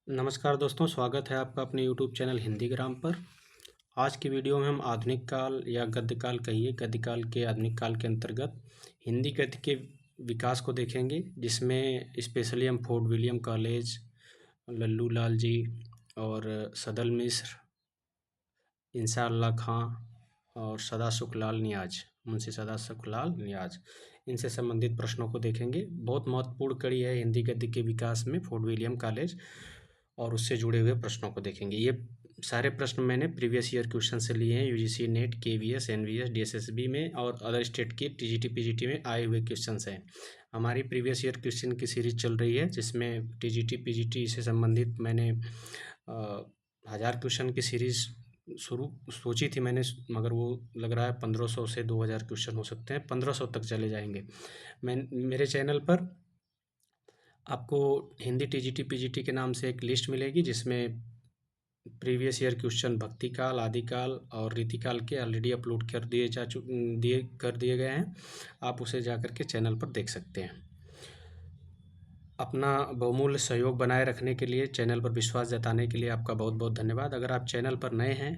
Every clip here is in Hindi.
नमस्कार दोस्तों, स्वागत है आपका अपने यूट्यूब चैनल हिंदी ग्राम पर। आज की वीडियो में हम आधुनिक काल या गद्यकाल कहिए, गद्यकाल के आधुनिक काल के अंतर्गत हिंदी गद्य के विकास को देखेंगे, जिसमें स्पेशली हम fort William college, Lallu Lal ji और सदल मिश्र, इंसा अल्लाह खां और सदा सुखलाल नियाज, मुंशी सदा सुखलाल नियाज, इनसे संबंधित प्रश्नों को देखेंगे। बहुत महत्वपूर्ण कड़ी है हिंदी गद्य के विकास में फोर्ट विलियम कॉलेज, और उससे जुड़े हुए प्रश्नों को देखेंगे। ये सारे प्रश्न मैंने प्रीवियस ईयर क्वेश्चन से लिए हैं, UGC NET, KVS, NVS, DSSB में और अदर स्टेट की टीजीटी पीजीटी में आए हुए क्वेश्चंस हैं। हमारी प्रीवियस ईयर क्वेश्चन की सीरीज चल रही है, जिसमें टीजीटी पीजीटी से संबंधित मैंने 1000 क्वेश्चन की सीरीज शुरू सोची थी मैंने, मगर वो लग रहा है 1500 से 2000 क्वेश्चन हो सकते हैं, 1500 तक चले जाएंगे। मेरे चैनल पर आपको हिंदी टीजीटी पीजीटी के नाम से एक लिस्ट मिलेगी, जिसमें प्रीवियस ईयर क्वेश्चन भक्तिकाल, आदिकाल और रीतिकाल के ऑलरेडी अपलोड कर दिए गए हैं। आप उसे जाकर के चैनल पर देख सकते हैं। अपना बहुमूल्य सहयोग बनाए रखने के लिए, चैनल पर विश्वास जताने के लिए आपका बहुत बहुत धन्यवाद। अगर आप चैनल पर नए हैं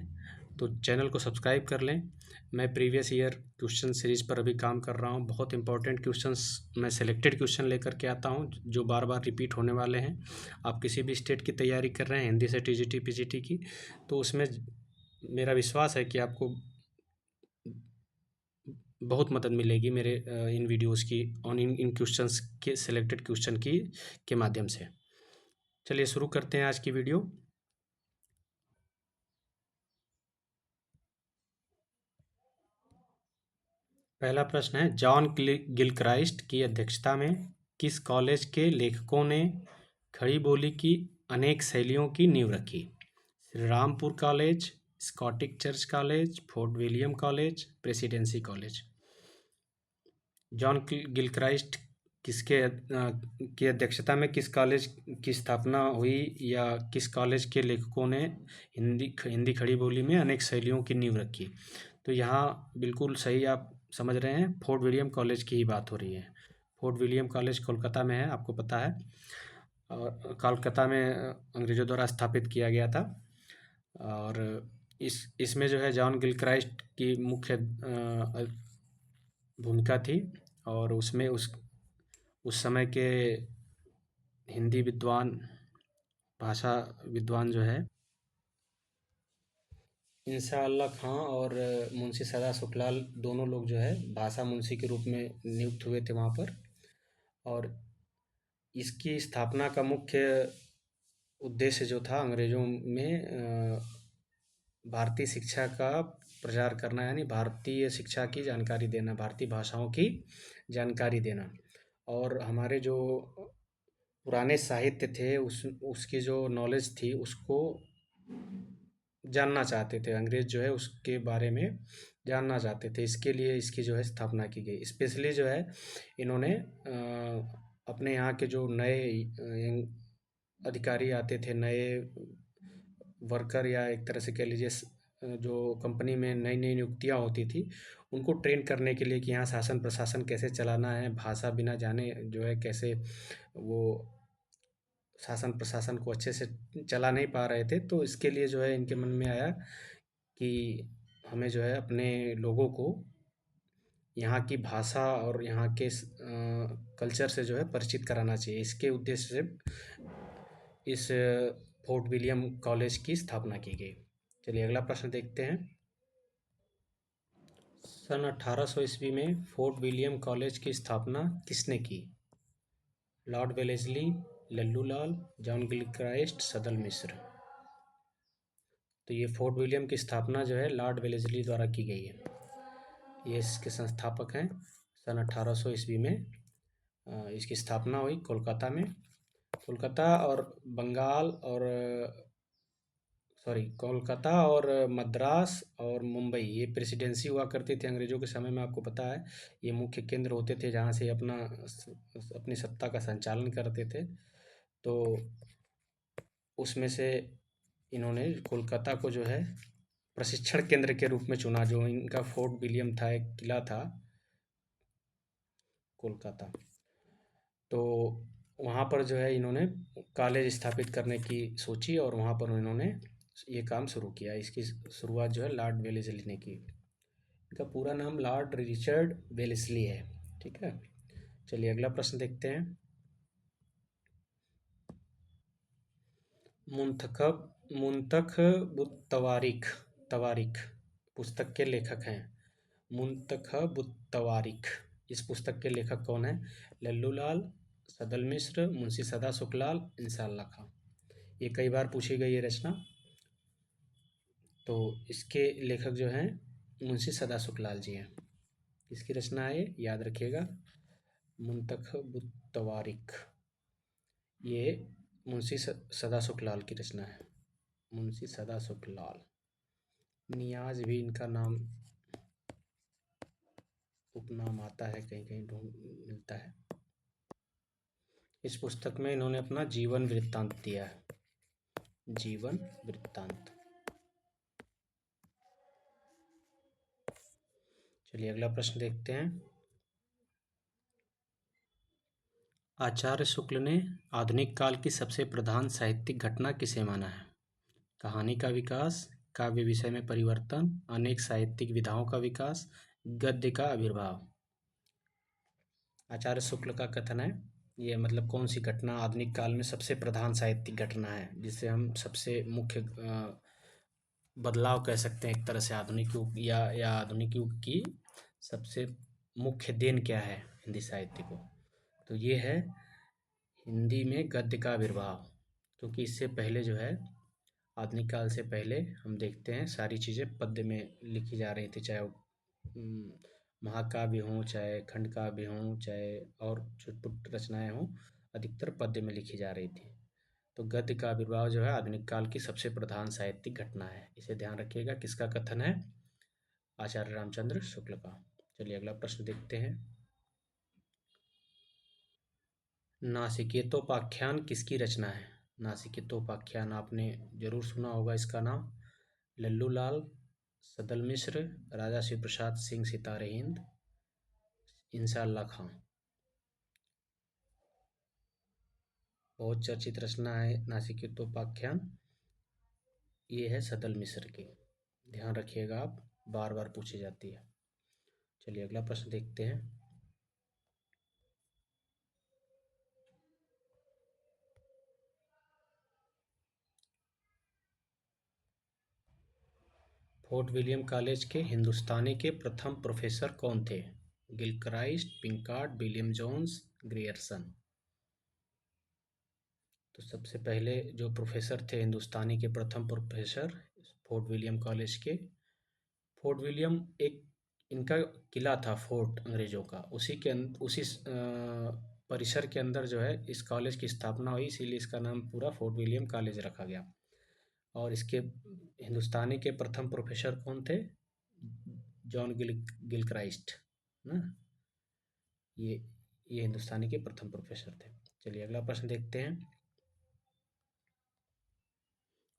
तो चैनल को सब्सक्राइब कर लें। मैं प्रीवियस ईयर क्वेश्चन सीरीज़ पर अभी काम कर रहा हूं। बहुत इंपॉर्टेंट क्वेश्चंस मैं सेलेक्टेड क्वेश्चन लेकर के आता हूं, जो बार बार रिपीट होने वाले हैं। आप किसी भी स्टेट की तैयारी कर रहे हैं हिंदी से टीजीटी पीजीटी की, तो उसमें मेरा विश्वास है कि आपको बहुत मदद मिलेगी मेरे इन वीडियोस की, ऑन इन क्वेश्चंस के सेलेक्टेड क्वेश्चन की के माध्यम से। चलिए शुरू करते हैं आज की वीडियो। पहला प्रश्न है, जॉन गिलक्राइस्ट की अध्यक्षता में किस कॉलेज के लेखकों ने खड़ी बोली की अनेक शैलियों की नींव रखी? Shrirampur college, Scottish church college, Fort William college, presidency college. John Gilchrist की अध्यक्षता में किस कॉलेज की स्थापना हुई, या किस कॉलेज के लेखकों ने हिंदी खड़ी बोली में अनेक शैलियों की नींव रखी? तो यहाँ बिल्कुल सही आप समझ रहे हैं, फोर्ट विलियम कॉलेज की ही बात हो रही है। फोर्ट विलियम कॉलेज कोलकाता में है, आपको पता है, और कोलकाता में अंग्रेज़ों द्वारा स्थापित किया गया था। और इसमें जो है जॉन गिलक्राइस्ट की मुख्य भूमिका थी, और उसमें उस समय के हिंदी विद्वान, भाषा विद्वान जो है, इंसा अल्लाह खां और मुंशी सदा सुखलाल, दोनों लोग जो है भाषा मुंशी के रूप में नियुक्त हुए थे वहाँ पर। और इसकी स्थापना का मुख्य उद्देश्य जो था अंग्रेज़ों में भारतीय शिक्षा का प्रचार करना, यानी भारतीय शिक्षा की जानकारी देना, भारतीय भाषाओं की जानकारी देना। और हमारे जो पुराने साहित्य थे उसकी जो नॉलेज थी उसको जानना चाहते थे अंग्रेज़, जो है उसके बारे में जानना चाहते थे। इसके लिए इसकी जो है स्थापना की गई। स्पेशली जो है इन्होंने अपने यहाँ के जो नए अधिकारी आते थे, नए वर्कर, या एक तरह से कह लीजिए जो कंपनी में नई नई नियुक्तियाँ होती थी, उनको ट्रेन करने के लिए कि यहाँ शासन प्रशासन कैसे चलाना है, भाषा बिना जाने जो है कैसे वो शासन प्रशासन को अच्छे से चला नहीं पा रहे थे। तो इसके लिए जो है इनके मन में आया कि हमें जो है अपने लोगों को यहाँ की भाषा और यहाँ के कल्चर से जो है परिचित कराना चाहिए। इसके उद्देश्य से इस फोर्ट विलियम कॉलेज की स्थापना की गई। चलिए अगला प्रश्न देखते हैं। सन 1800 ईस्वी में फोर्ट विलियम कॉलेज की स्थापना किसने की? लॉर्ड वेलेस्ली, लल्लू लाल, जॉन गिलक्राइस्ट, सदल मिश्र। तो ये फोर्ट विलियम की स्थापना जो है लॉर्ड वेलेस्ली द्वारा की गई है। ये इसके संस्थापक हैं। सन 1800 ईस्वी में इसकी स्थापना हुई कोलकाता में। कोलकाता और बंगाल और कोलकाता और मद्रास और मुंबई, ये प्रेसिडेंसी हुआ करती थी अंग्रेज़ों के समय में, आपको पता है। ये मुख्य केंद्र होते थे जहाँ से अपनी सत्ता का संचालन करते थे। तो उसमें से इन्होंने कोलकाता को जो है प्रशिक्षण केंद्र के रूप में चुना। जो इनका फोर्ट विलियम था, एक किला था कोलकाता, तो वहाँ पर जो है इन्होंने कॉलेज स्थापित करने की सोची और वहाँ पर उन्होंने ये काम शुरू किया। इसकी शुरुआत जो है लॉर्ड वेलेस्ली ने की। इनका पूरा नाम लॉर्ड रिचर्ड वेलेस्ली है। ठीक है, चलिए अगला प्रश्न देखते हैं। मुंतखब तवारीख तवारीख पुस्तक के लेखक हैं। मुंतखब तवारीख, इस पुस्तक के लेखक कौन है? लल्लू लाल, सदल मिश्र, मुंशी सदा सुखलाल, इंशाअल्लाह खां। ये कई बार पूछी गई है रचना। तो इसके लेखक जो हैं मुंशी सदा सुखलाल जी हैं। किसकी रचना है ये? याद रखिएगा, मुंतखब तवारीख, ये मुंशी सदा सुखलाल की रचना है। मुंशी सदा सुखलाल। नियाज भी इनका नाम, उपनाम आता है, कहीं कहीं ढूंढ मिलता है। इस पुस्तक में इन्होंने अपना जीवन वृत्तांत दिया है। जीवन वृत्तांत। चलिए अगला प्रश्न देखते हैं। आचार्य शुक्ल ने आधुनिक काल की सबसे प्रधान साहित्यिक घटना किसे माना है? कहानी का विकास, काव्य विषय में परिवर्तन, अनेक साहित्यिक विधाओं का विकास, गद्य का आविर्भाव। आचार्य शुक्ल का कथन है, ये मतलब कौन सी घटना आधुनिक काल में सबसे प्रधान साहित्यिक घटना है, जिसे हम सबसे मुख्य बदलाव कह सकते हैं एक तरह से आधुनिक युग या आधुनिक युग की सबसे मुख्य देन क्या है हिंदी साहित्य को? तो ये है हिंदी में गद्य का आविर्भाव। क्योंकि इससे पहले जो है, आधुनिक काल से पहले हम देखते हैं सारी चीज़ें पद्य में लिखी जा रही थी, चाहे वो महाकाव्य हों, चाहे खंड काव्य हों, चाहे और छुटपुट रचनाएं हों, अधिकतर पद्य में लिखी जा रही थी। तो गद्य का आविर्भाव जो है आधुनिक काल की सबसे प्रधान साहित्यिक घटना है। इसे ध्यान रखिएगा। किसका कथन है? आचार्य रामचंद्र शुक्ल का। चलिए अगला प्रश्न देखते हैं। नासिकेतोपाख्यान किसकी रचना है? नासिकेतोपाख्यान आपने जरूर सुना होगा इसका नाम। लल्लू लाल, सदल मिश्र, राजा शिव प्रसाद सिंह सितारे हिंद, इंशाअल्लाह खां। बहुत चर्चित रचना है नासिकेतोपाख्यान। ये है सदल मिश्र की। ध्यान रखिएगा, आप बार बार पूछी जाती है। चलिए अगला प्रश्न देखते हैं। फोर्ट विलियम कॉलेज के हिंदुस्तानी के प्रथम प्रोफेसर कौन थे? Gilchrist, Pinkard, William Jones, Grierson. तो सबसे पहले जो प्रोफेसर थे हिंदुस्तानी के प्रथम प्रोफेसर फोर्ट विलियम कॉलेज के, फोर्ट विलियम एक इनका किला था, फोर्ट अंग्रेज़ों का। उसी परिसर के अंदर जो है इस कॉलेज की स्थापना हुई, इसीलिए इसका नाम पूरा फोर्ट विलियम कॉलेज रखा गया। और इसके हिंदुस्तानी के प्रथम प्रोफेसर कौन थे? जॉन गिलक्राइस्ट ना। ये हिंदुस्तानी के प्रथम प्रोफेसर थे। चलिए अगला प्रश्न देखते हैं।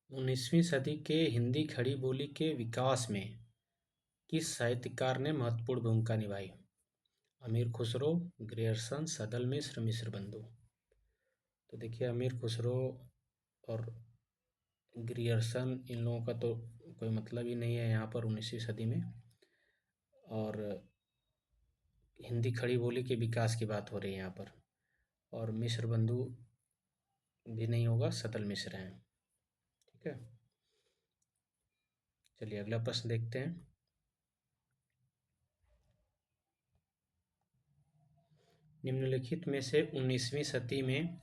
19वीं सदी के हिंदी खड़ी बोली के विकास में किस साहित्यकार ने महत्वपूर्ण भूमिका निभाई? अमीर खुसरो, ग्रियर्सन, सदल मिश्र, मिश्र बंधु। तो देखिए, अमीर खुसरो और ग्रियर्सन, इन लोगों का तो कोई मतलब ही नहीं है यहाँ पर 19वीं सदी में। और हिंदी खड़ी बोली के विकास की बात हो रही है यहाँ पर। और मिश्र बंधु भी नहीं होगा, सदल मिश्र हैं। ठीक है, चलिए अगला प्रश्न देखते हैं। निम्नलिखित में से 19वीं सदी में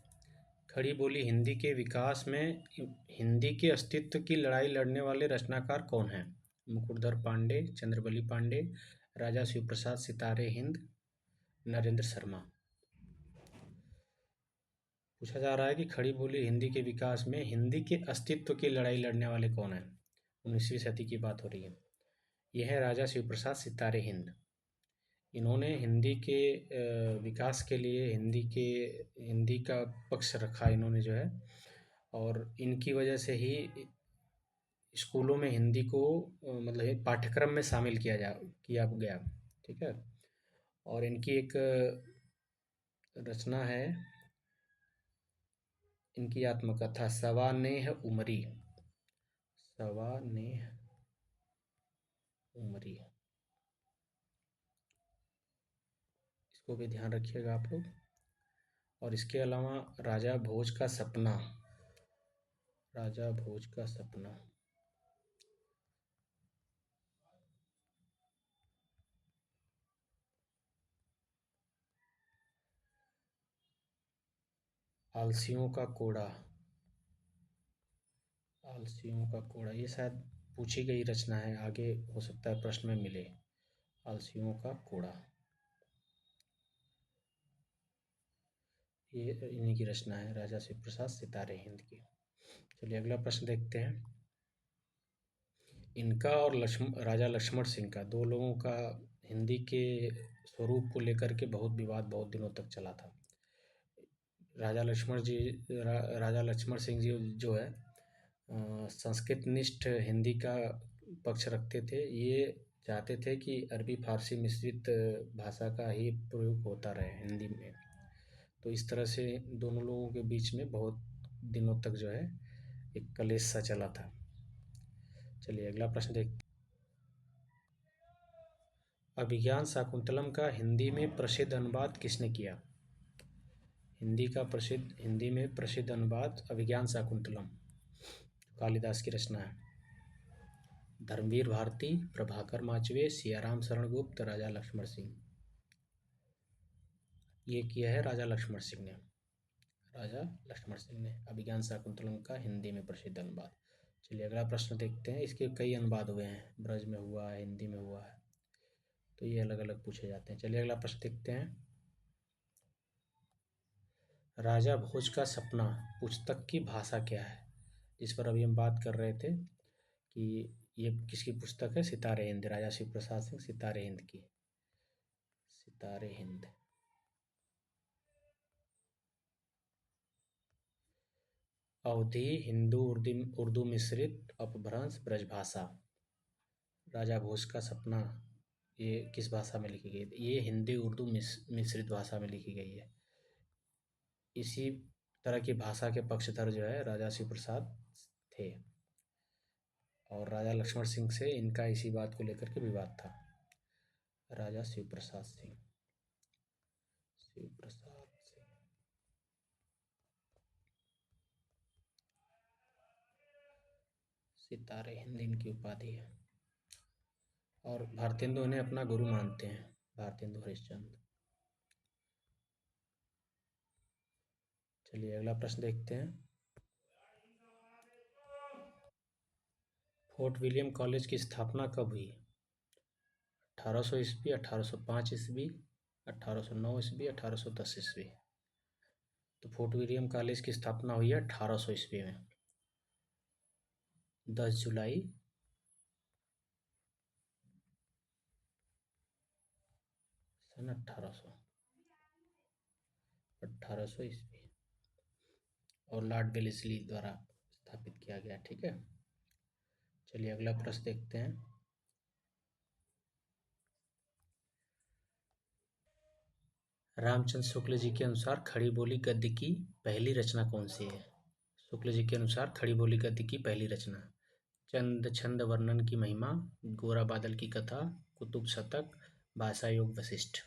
खड़ी बोली हिंदी के विकास में हिंदी के अस्तित्व की लड़ाई लड़ने वाले रचनाकार कौन हैं? मुकुटधर पांडे, चंद्रवली पांडे, राजा शिव प्रसाद सितारे हिंद, नरेंद्र शर्मा। पूछा जा रहा है कि खड़ी बोली हिंदी के विकास में हिंदी के अस्तित्व की लड़ाई लड़ने वाले कौन हैं? 19वीं सदी की बात हो रही है। यह है राजा शिव प्रसाद सितारे हिंद। इन्होंने हिंदी के विकास के लिए हिंदी का पक्ष रखा इन्होंने जो है। और इनकी वजह से ही स्कूलों में हिंदी को मतलब पाठ्यक्रम में शामिल किया गया। ठीक है, और इनकी एक रचना है इनकी आत्मकथा सवानेह उमरी। सवानेह उमरी, इसको भी ध्यान रखिएगा आप लोग। और इसके अलावा राजा भोज का सपना, राजा भोज का सपना, आलसियों का कोड़ा, आलसियों का कोड़ा, ये शायद पूछी गई रचना है, आगे हो सकता है प्रश्न में मिले। आलसियों का कोड़ा, ये इन्हीं की रचना है, राजा शिव प्रसाद सितारे हिंद की। चलिए अगला प्रश्न देखते हैं। इनका और राजा लक्ष्मण सिंह का, दो लोगों का हिंदी के स्वरूप को लेकर के बहुत विवाद बहुत दिनों तक चला था। राजा लक्ष्मण सिंह जी जो है संस्कृत निष्ठ हिंदी का पक्ष रखते थे। ये चाहते थे कि अरबी फारसी मिश्रित भाषा का ही प्रयोग होता रहे हिंदी में। तो इस तरह से दोनों लोगों के बीच में बहुत दिनों तक जो है एक कलेश सा चला था। चलिए अगला प्रश्न देखते। अभिज्ञान शाकुंतलम का हिंदी में प्रसिद्ध अनुवाद किसने किया? हिंदी में प्रसिद्ध अनुवाद अभिज्ञान शाकुंतलम कालिदास की रचना है। धर्मवीर भारती, प्रभाकर माचवे, सियाराम शरण गुप्त, राजा लक्ष्मण सिंह। ये किया है राजा लक्ष्मण सिंह ने। राजा लक्ष्मण सिंह ने अभिज्ञान शाकुंतलम का हिंदी में प्रसिद्ध अनुवाद। चलिए अगला प्रश्न देखते हैं। इसके कई अनुवाद हुए हैं, ब्रज में हुआ है, हिंदी में हुआ है, तो ये अलग अलग पूछे जाते हैं। चलिए अगला प्रश्न देखते हैं। राजा भोज का सपना पुस्तक की भाषा क्या है? जिस पर अभी हम बात कर रहे थे कि ये किसकी पुस्तक है? सितारे हिंद, राजा शिव प्रसाद सिंह सितारे हिंद की। सितारे हिंद। अवधी हिंदू उर्दू मिश्रित अपभ्रंश ब्रजभाषा। राजा भोज का सपना ये किस भाषा में लिखी गई? ये हिंदी उर्दू मिश्रित भाषा में लिखी गई है। इसी तरह की भाषा के पक्षधर जो है राजा शिव प्रसाद थे, और राजा लक्ष्मण सिंह से इनका इसी बात को लेकर के विवाद था। राजा शिव प्रसाद सिंह, शिव प्रसाद सिंह। सितारे हिंद इनकी उपाधि है, और भारतेंदु इन्हें अपना गुरु मानते हैं, भारतेंदु हरिश्चंद्र। चलिए अगला प्रश्न देखते हैं। फोर्ट विलियम कॉलेज की स्थापना कब हुई? 1800 ईस्वी, 1805 ईस्वी, 1809 ईस्वी, 1810 ईस्वी। तो फोर्ट विलियम कॉलेज की स्थापना हुई है 1800 ईस्वी में, 10 जुलाई 1800 ईस्वी, और लॉर्ड वेलेस्ली द्वारा स्थापित किया गया। ठीक है, चलिए अगला प्रश्न देखते हैं। रामचंद्र शुक्ल जी के अनुसार खड़ी बोली गद्य की पहली रचना कौन सी है? शुक्ल जी के अनुसार खड़ी बोली गद्य की पहली रचना चंद छंद वर्णन की महिमा, गोरा बादल की कथा, कुतुब शतक, भाषा योग वशिष्ठ।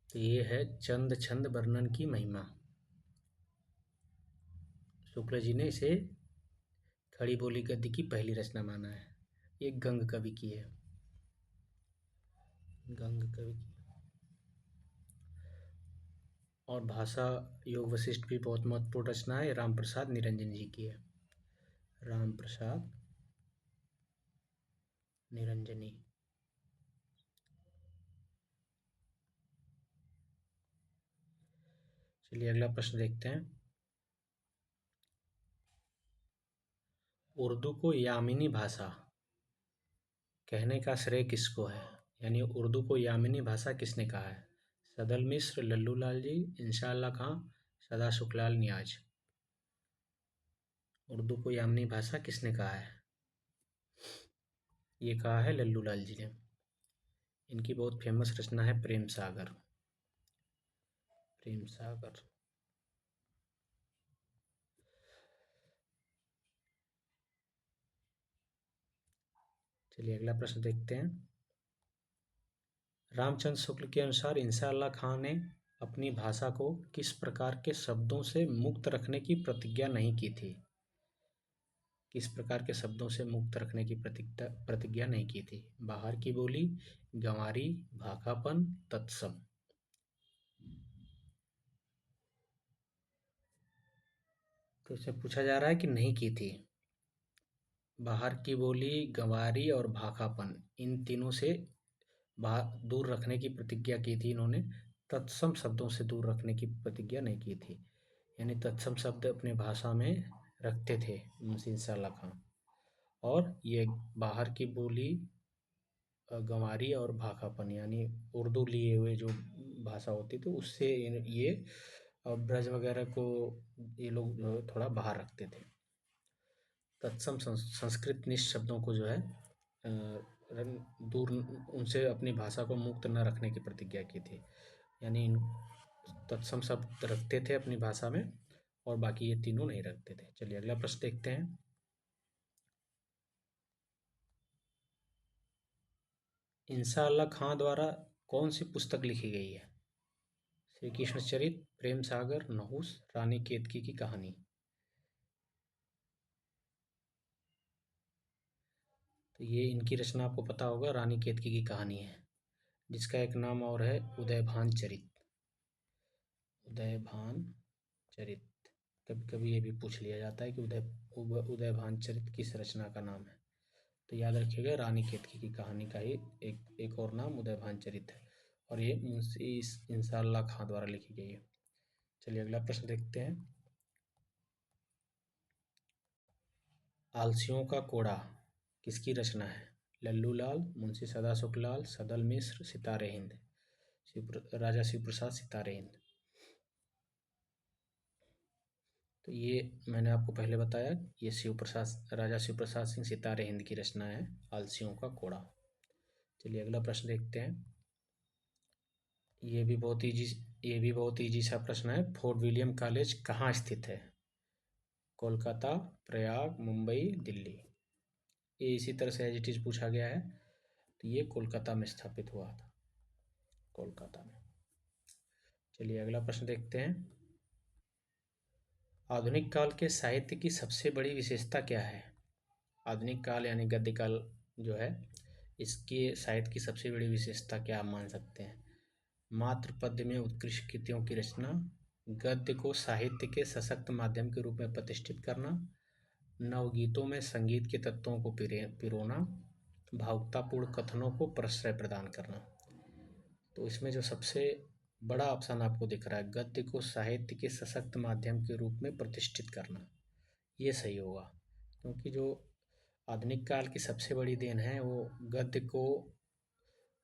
तो ये है चंद छंद वर्णन की महिमा। शुक्ल जी ने इसे खड़ी बोली गद्य की पहली रचना माना है। ये गंग कवि की है, गंग कवि की। और भाषा योग वशिष्ठ भी बहुत महत्वपूर्ण रचना है, राम प्रसाद निरंजन जी की है, राम प्रसाद निरंजनी। चलिए अगला प्रश्न देखते हैं। उर्दू को यामिनी भाषा कहने का श्रेय किसको है? यानी उर्दू को यामिनी भाषा किसने कहा है? सदल मिश्र, लल्लू लाल जी, इंशाअल्लाह खां, सदा सुखलाल नियाज। उर्दू को यामिनी भाषा किसने कहा है? ये कहा है लल्लू लाल जी ने। इनकी बहुत फेमस रचना है प्रेम सागर। प्रेम सागर। चलिए अगला प्रश्न देखते हैं। रामचंद्र शुक्ल के अनुसार इंशाअल्लाह खां ने अपनी भाषा को किस प्रकार के शब्दों से मुक्त रखने की प्रतिज्ञा नहीं की थी? किस प्रकार के शब्दों से मुक्त रखने की प्रतिज्ञा नहीं की थी? बाहर की बोली, गंवारी, भाखापन, तत्सम। तो इससे पूछा जा रहा है कि नहीं की थी। बाहर की बोली, गंवारी और भाखापन, इन तीनों से दूर रखने की प्रतिज्ञा की थी इन्होंने। तत्सम शब्दों से दूर रखने की प्रतिज्ञा नहीं की थी। यानी तत्सम शब्द अपने भाषा में रखते थे मुंशी इंशाअल्लाह खां। और ये बाहर की बोली, गंवारी और भाखापन यानी उर्दू लिए हुए जो भाषा होती थी उससे ये ब्रज वगैरह को ये लोग थोड़ा बाहर रखते थे। तत्सम संस्कृत निष्ठ शब्दों को जो है दूर, उनसे अपनी भाषा को मुक्त न रखने की प्रतिज्ञा की थी। यानी तत्सम शब्द रखते थे अपनी भाषा में और बाकी ये तीनों नहीं रखते थे। चलिए अगला प्रश्न देखते हैं। इंशाअल्लाह खां द्वारा कौन सी पुस्तक लिखी गई है? श्री कृष्ण चरित, प्रेम सागर, नहुस, रानी केतकी की कहानी। तो ये इनकी रचना आपको पता होगा, रानी केतकी की कहानी है, जिसका एक नाम और है उदयभान चरित। उदयभान चरित। कभी कभी ये भी पूछ लिया जाता है कि उदयभान चरित किस रचना का नाम है। तो याद रखिएगा, रानी केतकी की कहानी का ही एक और नाम उदयभान चरित है और ये मुंशी इंशाअल्लाह खां द्वारा लिखी गई है। चलिए अगला प्रश्न देखते हैं। आलसियों का कोड़ा किसकी रचना है? लल्लू लाल, मुंशी सदा सुखलाल, सदल मिश्र, सितारे हिंद। राजा शिव प्रसाद सितारे हिंद। तो ये मैंने आपको पहले बताया, ये राजा शिव प्रसाद सिंह सितारे हिंद की रचना है, आलसियों का कोड़ा। चलिए अगला प्रश्न देखते हैं। ये भी बहुत इजी सा प्रश्न है। फोर्ट विलियम कॉलेज कहाँ स्थित है? कोलकाता, प्रयाग, मुंबई, दिल्ली। ये इसी तरह से एज इट इज पूछा गया है। तो ये कोलकाता में स्थापित हुआ था, कोलकाता में। चलिए अगला प्रश्न देखते हैं। आधुनिक काल के साहित्य की सबसे बड़ी विशेषता क्या है? आधुनिक काल यानी गद्य काल जो है, इसके साहित्य की सबसे बड़ी विशेषता क्या आप मान सकते हैं? मात्र पद्य में उत्कृष्ट कृतियों की रचना, गद्य को साहित्य के सशक्त माध्यम के रूप में प्रतिष्ठित करना, नवगीतों में संगीत के तत्वों को पिरोना, भावुकतापूर्ण कथनों को प्रश्रय प्रदान करना। तो इसमें जो सबसे बड़ा ऑप्शन आपको दिख रहा है, गद्य को साहित्य के सशक्त माध्यम के रूप में प्रतिष्ठित करना, ये सही होगा। क्योंकि जो आधुनिक काल की सबसे बड़ी देन है वो गद्य को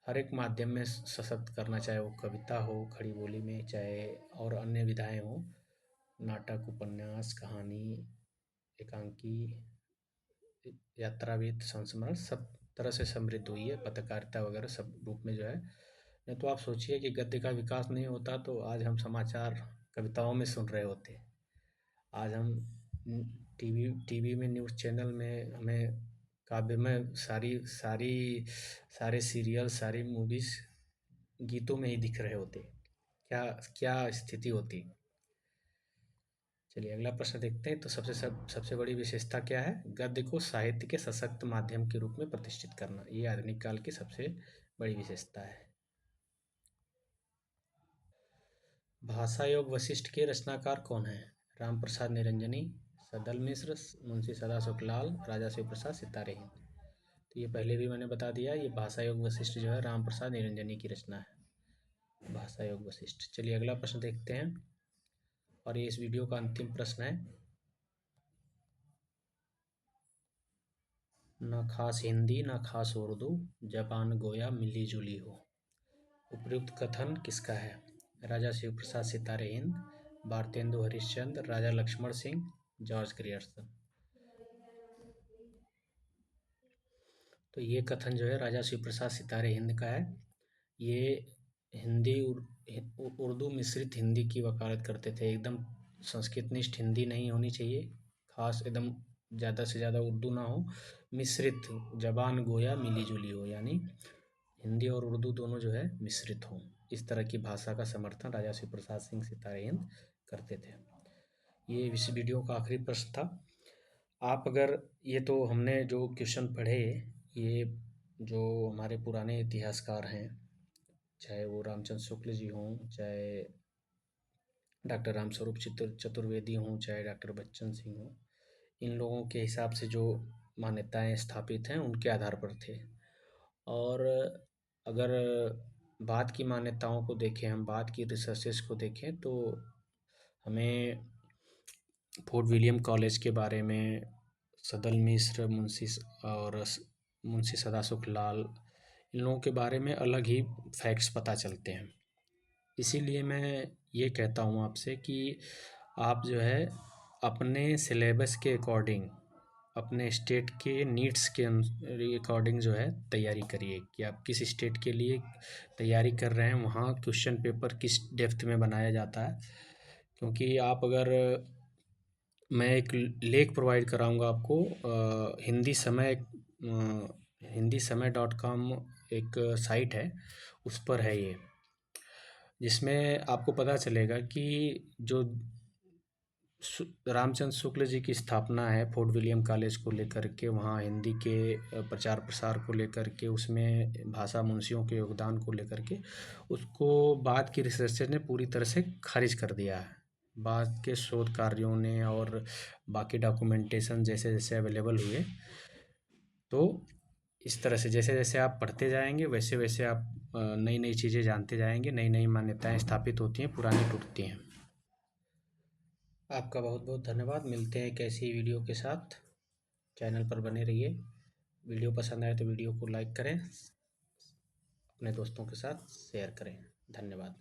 हर एक माध्यम में सशक्त करना, चाहे वो कविता हो खड़ी बोली में, चाहे और अन्य विधाएं हो, नाटक, उपन्यास, कहानी, एकांकी, यात्राविद, संस्मरण, सब तरह से समृद्ध हुई है, पत्रकारिता वगैरह सब रूप में जो है। नहीं तो आप सोचिए कि गद्य का विकास नहीं होता तो आज हम समाचार कविताओं में सुन रहे होते। आज हम टीवी में, न्यूज़ चैनल में हमें काव्यमय सारी सारी सारे सीरियल, सारी मूवीज गीतों में ही दिख रहे होते। क्या क्या स्थिति होती। चलिए अगला प्रश्न देखते हैं। तो सबसे बड़ी विशेषता क्या है? गद्य को साहित्य के सशक्त माध्यम के रूप में प्रतिष्ठित करना, ये आधुनिक काल की सबसे बड़ी विशेषता है। भाषा योग वशिष्ठ के रचनाकार कौन है? राम प्रसाद निरंजनी, सदल मिश्र, मुंशी सदा सुखलाल, राजा शिव प्रसाद सितारे हिंद। तो ये पहले भी मैंने बता दिया, ये भाषा योग वशिष्ठ जो है राम प्रसाद निरंजनी की रचना है, भाषा योग वशिष्ठ। चलिए अगला प्रश्न देखते हैं और ये इस वीडियो का अंतिम प्रश्न है। न खास हिंदी न खास उर्दू, जबान गोया मिली जुली हो। उपयुक्त कथन किसका है? राजा शिव प्रसाद सितारे हिंद, भारतेंदु हरिश्चंद्र, राजा लक्ष्मण सिंह, जॉर्ज ग्रियर्सन। तो ये कथन जो है राजा शिव प्रसाद सितारे हिंद का है। ये हिंदी उर्दू मिश्रित हिंदी की वकालत करते थे। एकदम संस्कृतनिष्ठ हिंदी नहीं होनी चाहिए, खास एकदम ज़्यादा से ज़्यादा उर्दू ना हो, मिश्रित ज़बान गोया मिली जुली हो, यानी हिंदी और उर्दू दोनों जो है मिश्रित हों। इस तरह की भाषा का समर्थन राजा शिव प्रसाद सिंह सितारे हिंद करते थे। ये इस वीडियो का आखिरी प्रश्न था। आप अगर ये तो हमने जो क्वेश्चन पढ़े, ये जो हमारे पुराने इतिहासकार हैं, चाहे वो रामचंद्र शुक्ल जी हों, चाहे डॉक्टर रामस्वरूप चतुर्वेदी हों, चाहे डॉक्टर बच्चन सिंह हों, इन लोगों के हिसाब से जो मान्यताएं स्थापित हैं उनके आधार पर थे। और अगर बाद की मान्यताओं को देखें, हम बाद की रिसर्चेस को देखें, तो हमें फोर्ट विलियम कॉलेज के बारे में सदल मिश्र, मुंशी सदाशिव लाल, इन लोगों के बारे में अलग ही फैक्ट्स पता चलते हैं। इसीलिए मैं ये कहता हूँ आपसे कि आप जो है अपने सिलेबस के अकॉर्डिंग, अपने स्टेट के नीड्स के अकॉर्डिंग जो है तैयारी करिए कि आप किस स्टेट के लिए तैयारी कर रहे हैं, वहाँ क्वेश्चन पेपर किस डेप्थ में बनाया जाता है। क्योंकि आप अगर, मैं एक लेख प्रोवाइड कराऊंगा आपको, हिंदी समय .com एक साइट है, उस पर है ये, जिसमें आपको पता चलेगा कि जो रामचंद्र शुक्ल जी की स्थापना है फोर्ट विलियम कॉलेज को लेकर के, वहाँ हिंदी के प्रचार प्रसार को लेकर के, उसमें भाषा मुंशियों के योगदान को लेकर के, उसको बाद की रिसर्चर ने पूरी तरह से खारिज कर दिया है। बाद के शोध कार्यों ने और बाकी डॉक्यूमेंटेशन जैसे जैसे अवेलेबल हुए, तो इस तरह से जैसे जैसे आप पढ़ते जाएंगे वैसे वैसे आप नई नई चीज़ें जानते जाएंगे, नई नई मान्यताएं स्थापित होती हैं, पुरानी टूटती हैं। आपका बहुत बहुत धन्यवाद। मिलते हैं एक ऐसी वीडियो के साथ। चैनल पर बने रहिए। वीडियो पसंद आए तो वीडियो को लाइक करें, अपने दोस्तों के साथ शेयर करें। धन्यवाद।